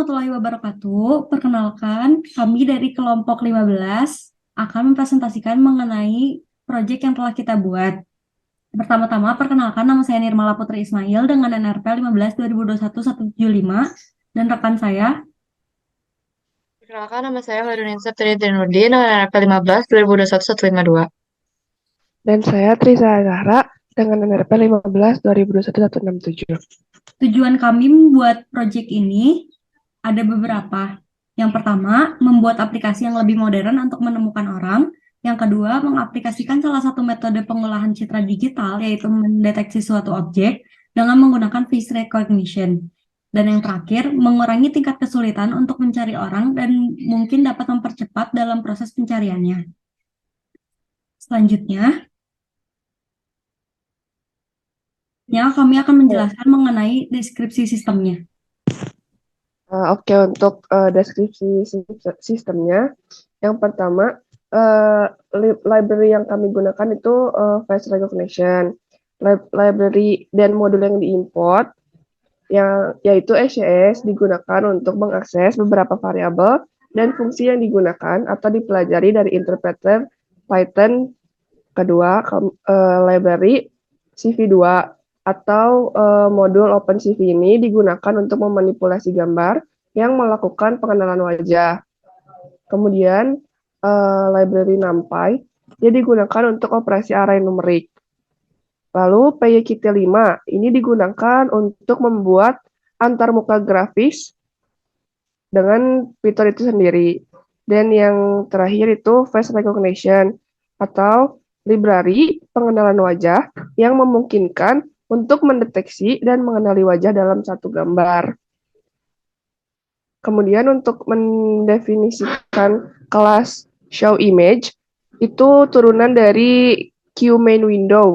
warahmatullahi wabarakatuh. Perkenalkan, kami dari kelompok 15 akan mempresentasikan mengenai proyek yang telah kita buat. Pertama-tama, perkenalkan nama saya Nirmala Putri Ismail dengan NRP 15 2021 175 dan rekan saya. Perkenalkan, nama saya Hoirunisa Tridianudin dengan NRP 15 2021 152. Dan saya Trisa Zahra dengan NRP 15 2021 167. Tujuan kami membuat proyek ini ada beberapa. Yang pertama, membuat aplikasi yang lebih modern untuk menemukan orang. Yang kedua, mengaplikasikan salah satu metode pengolahan citra digital, yaitu mendeteksi suatu objek dengan menggunakan face recognition. Dan yang terakhir, mengurangi tingkat kesulitan untuk mencari orang dan mungkin dapat mempercepat dalam proses pencariannya. Selanjutnya, kami akan menjelaskan mengenai deskripsi sistemnya. Oke, untuk deskripsi sistemnya, yang pertama, library yang kami gunakan itu face recognition. Library dan modul yang diimport, yaitu SCS, digunakan untuk mengakses beberapa variabel dan fungsi yang digunakan atau dipelajari dari interpreter Python. Kedua, library CV2 atau modul OpenCV ini digunakan untuk memanipulasi gambar yang melakukan pengenalan wajah. Kemudian library NumPy dia digunakan untuk operasi array numerik. Lalu PYQt5 ini digunakan untuk membuat antarmuka grafis dengan fitur itu sendiri. Dan yang terakhir itu face recognition atau library pengenalan wajah yang memungkinkan untuk mendeteksi dan mengenali wajah dalam satu gambar. Kemudian untuk mendefinisikan kelas show image itu turunan dari QMainWindow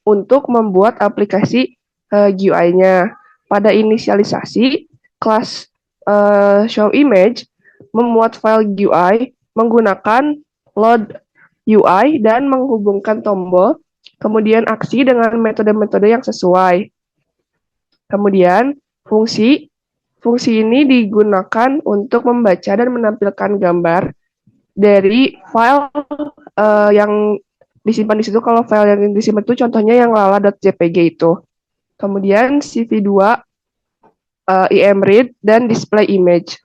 untuk membuat aplikasi GUI-nya. Pada inisialisasi, kelas show image memuat file GUI menggunakan load UI dan menghubungkan tombol, kemudian aksi dengan metode-metode yang sesuai. Kemudian fungsi ini digunakan untuk membaca dan menampilkan gambar dari file yang disimpan di situ. Kalau file yang disimpan itu contohnya yang lala.jpg itu. Kemudian CV2, IMRead, dan display image.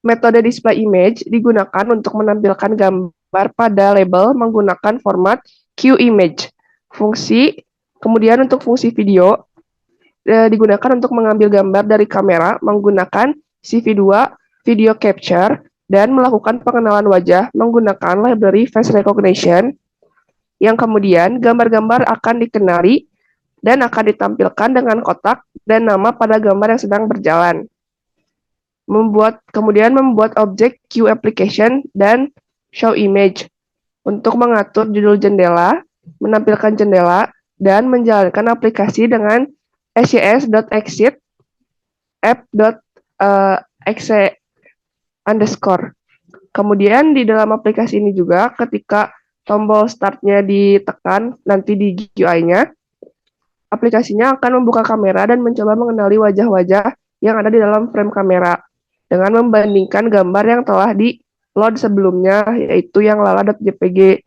Metode display image digunakan untuk menampilkan gambar pada label menggunakan format QImage. Kemudian untuk fungsi video digunakan untuk mengambil gambar dari kamera menggunakan CV2 video capture dan melakukan pengenalan wajah menggunakan library face recognition, yang kemudian gambar-gambar akan dikenali dan akan ditampilkan dengan kotak dan nama pada gambar yang sedang berjalan. Kemudian membuat objek Q application dan show image untuk mengatur judul jendela, menampilkan jendela, dan menjalankan aplikasi dengan scs.exit app.exe underscore. Kemudian di dalam aplikasi ini juga ketika tombol startnya ditekan nanti di GUI-nya, aplikasinya akan membuka kamera dan mencoba mengenali wajah-wajah yang ada di dalam frame kamera dengan membandingkan gambar yang telah di-load sebelumnya, yaitu yang lala.jpg.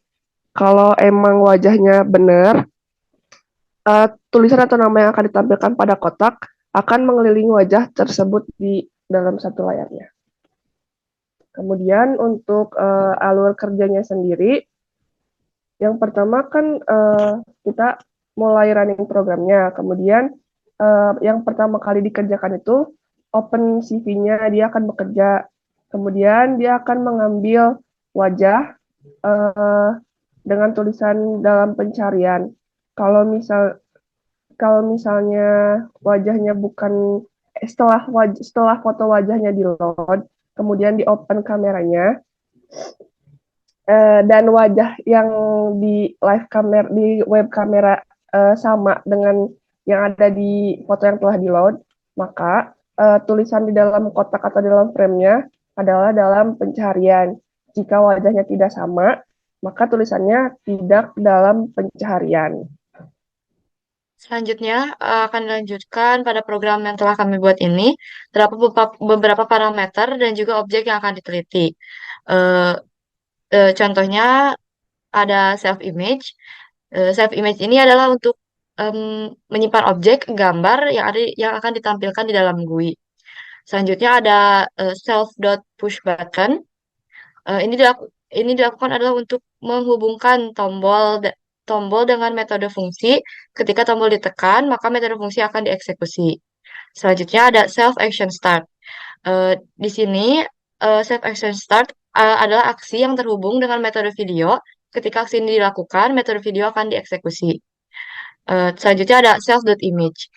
Kalau emang wajahnya benar, tulisan atau nama yang akan ditampilkan pada kotak akan mengelilingi wajah tersebut di dalam satu layarnya. Kemudian untuk alur kerjanya sendiri, yang pertama kan kita mulai running programnya. Kemudian yang pertama kali dikerjakan itu open CV-nya, dia akan bekerja. Kemudian dia akan mengambil wajah dengan tulisan dalam pencarian. Kalau misalnya wajahnya bukan setelah foto wajahnya di load, kemudian di open kameranya, dan wajah yang di live kamera di web kamera sama dengan yang ada di foto yang telah di load, maka tulisan di dalam kotak atau dalam frame-nya adalah dalam pencarian. Jika wajahnya tidak sama, maka tulisannya tidak dalam pencarian. Selanjutnya akan dilanjutkan pada program yang telah kami buat ini. Terdapat beberapa parameter dan juga objek yang akan diteliti. Eh, contohnya ada self image. Self image ini adalah untuk menyimpan objek gambar yang akan ditampilkan di dalam GUI. Selanjutnya ada self.push button. Ini dilakukan adalah untuk menghubungkan tombol dengan metode fungsi. Ketika tombol ditekan, maka metode fungsi akan dieksekusi. Selanjutnya ada self action start. Di sini self action start adalah aksi yang terhubung dengan metode video. Ketika aksi ini dilakukan, metode video akan dieksekusi. Selanjutnya ada self.image.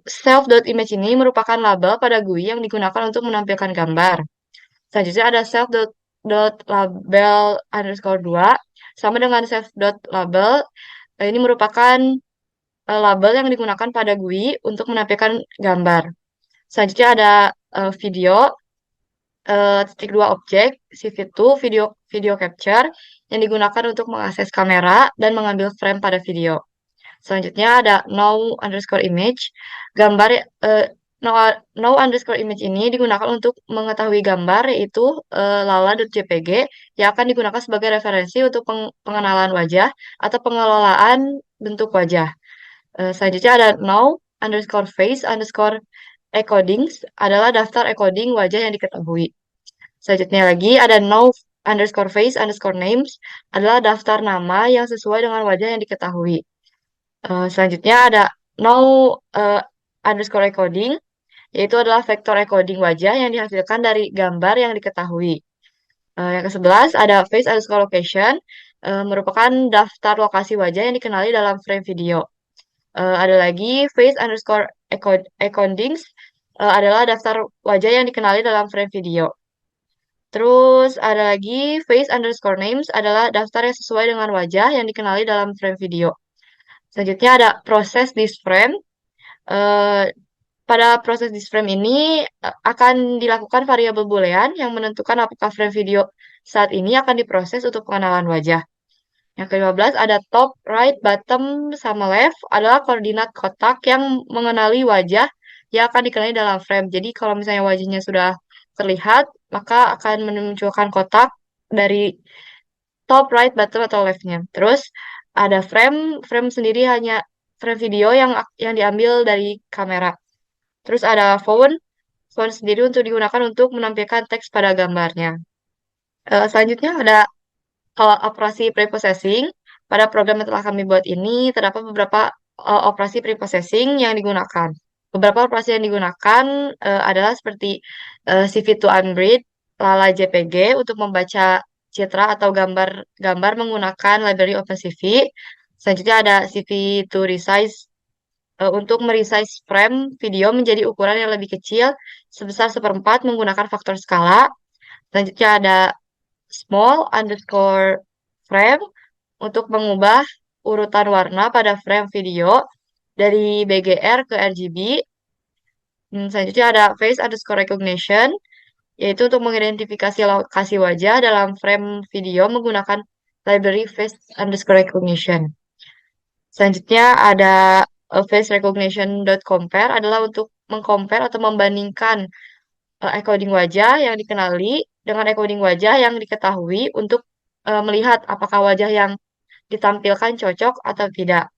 Self.image ini merupakan label pada GUI yang digunakan untuk menampilkan gambar. Selanjutnya ada self.label underscore 2 sama dengan self.label. Ini merupakan label yang digunakan pada GUI untuk menampilkan gambar. Selanjutnya ada video, titik dua objek, CV2, video capture, yang digunakan untuk mengakses kamera dan mengambil frame pada video. Selanjutnya ada no underscore image. Gambar no, no underscore image ini digunakan untuk mengetahui gambar yaitu lala.jpg yang akan digunakan sebagai referensi untuk pengenalan wajah atau pengelolaan bentuk wajah. Selanjutnya ada no underscore face underscore encodings adalah daftar encoding wajah yang diketahui. Selanjutnya lagi ada no underscore face underscore names adalah daftar nama yang sesuai dengan wajah yang diketahui. Selanjutnya ada no underscore encoding, yaitu adalah vektor encoding wajah yang dihasilkan dari gambar yang diketahui. Yang ke-11 ada face underscore location, merupakan daftar lokasi wajah yang dikenali dalam frame video. Ada lagi face underscore encodings, adalah daftar wajah yang dikenali dalam frame video. Terus ada lagi face underscore names adalah daftar yang sesuai dengan wajah yang dikenali dalam frame video. Selanjutnya ada proses this frame. Pada proses this frame ini akan dilakukan variabel boolean yang menentukan apakah frame video saat ini akan diproses untuk pengenalan wajah. Yang ke-15 ada top, right, bottom, sama left adalah koordinat kotak yang mengenali wajah yang akan dikenali dalam frame. Jadi kalau misalnya wajahnya sudah terlihat, maka akan memunculkan kotak dari top, right, bottom, atau left-nya. Terus ada frame sendiri hanya frame video yang diambil dari kamera. Terus ada font sendiri untuk digunakan untuk menampilkan teks pada gambarnya. Selanjutnya ada operasi preprocessing. Pada program yang telah kami buat ini, terdapat beberapa operasi preprocessing yang digunakan. Beberapa operasi yang digunakan adalah seperti CV to Unread, Lala JPG untuk membaca citra atau gambar menggunakan library OpenCV. Selanjutnya ada CV to Resize untuk meresize frame video menjadi ukuran yang lebih kecil sebesar 1/4 menggunakan faktor skala. Selanjutnya ada small underscore frame untuk mengubah urutan warna pada frame video dari BGR ke RGB. Selanjutnya ada face underscore recognition, yaitu untuk mengidentifikasi lokasi wajah dalam frame video menggunakan library face underscore recognition. Selanjutnya ada face recognition.compare adalah untuk mengcompare atau membandingkan encoding wajah yang dikenali dengan encoding wajah yang diketahui untuk melihat apakah wajah yang ditampilkan cocok atau tidak.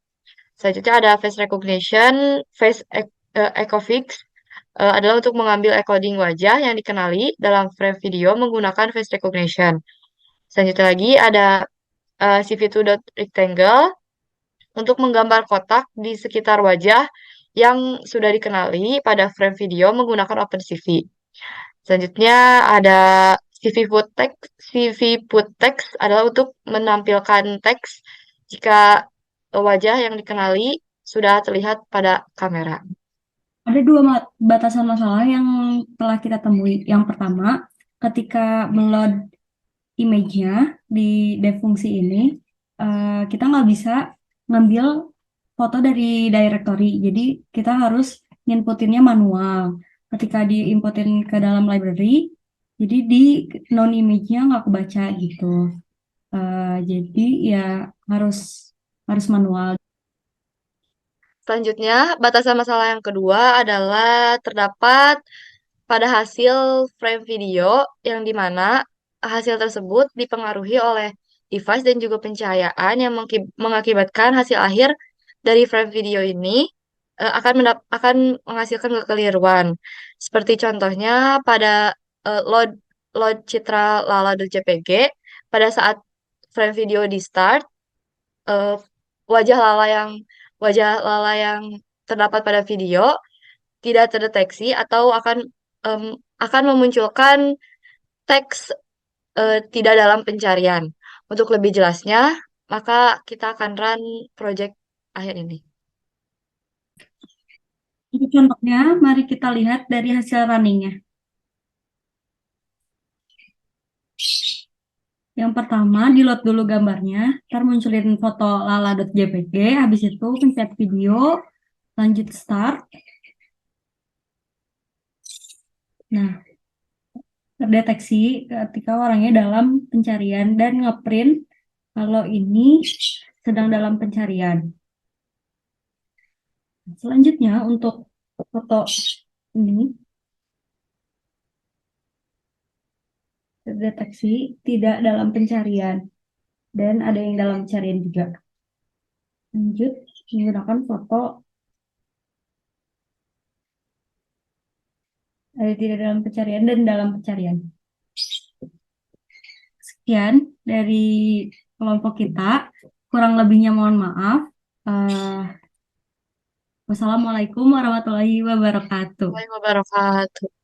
Selanjutnya ada face recognition, ecofix adalah untuk mengambil encoding wajah yang dikenali dalam frame video menggunakan face recognition. Selanjutnya lagi ada CV2.rectangle untuk menggambar kotak di sekitar wajah yang sudah dikenali pada frame video menggunakan OpenCV. Selanjutnya ada CV put text adalah untuk menampilkan teks jika wajah yang dikenali sudah terlihat pada kamera. Ada dua batasan masalah yang telah kita temui. Yang pertama, ketika meload image-nya di dev fungsi ini, kita nggak bisa ngambil foto dari directory. Jadi kita harus inputinnya manual. Ketika diinputin ke dalam library, jadi di non image-nya nggak kebaca gitu. Jadi ya harus manual. Selanjutnya, batasan masalah yang kedua adalah terdapat pada hasil frame video yang dimana hasil tersebut dipengaruhi oleh device dan juga pencahayaan yang mengakibatkan hasil akhir dari frame video ini akan menghasilkan kekeliruan. Seperti contohnya pada load load citra lala.jpg pada saat frame video di start, eh, wajah Lala yang wajah Lala yang terdapat pada video tidak terdeteksi atau em, akan memunculkan teks tidak dalam pencarian. Untuk lebih jelasnya, maka kita akan run project akhir ini. Untuk contohnya, mari kita lihat dari hasil runningnya. Yang pertama, di-load dulu gambarnya, ntar munculin foto lala.jpg, habis itu pencet video, lanjut start. Nah, terdeteksi ketika orangnya dalam pencarian dan ngeprint kalau ini sedang dalam pencarian. Selanjutnya, untuk foto ini, terdeteksi tidak dalam pencarian dan ada yang dalam pencarian juga. Lanjut menggunakan foto ada tidak dalam pencarian dan dalam pencarian. Sekian dari kelompok kita. Kurang lebihnya mohon maaf. Wassalamualaikum warahmatullahi wabarakatuh. Waalaikumsalam warahmatullahi wabarakatuh.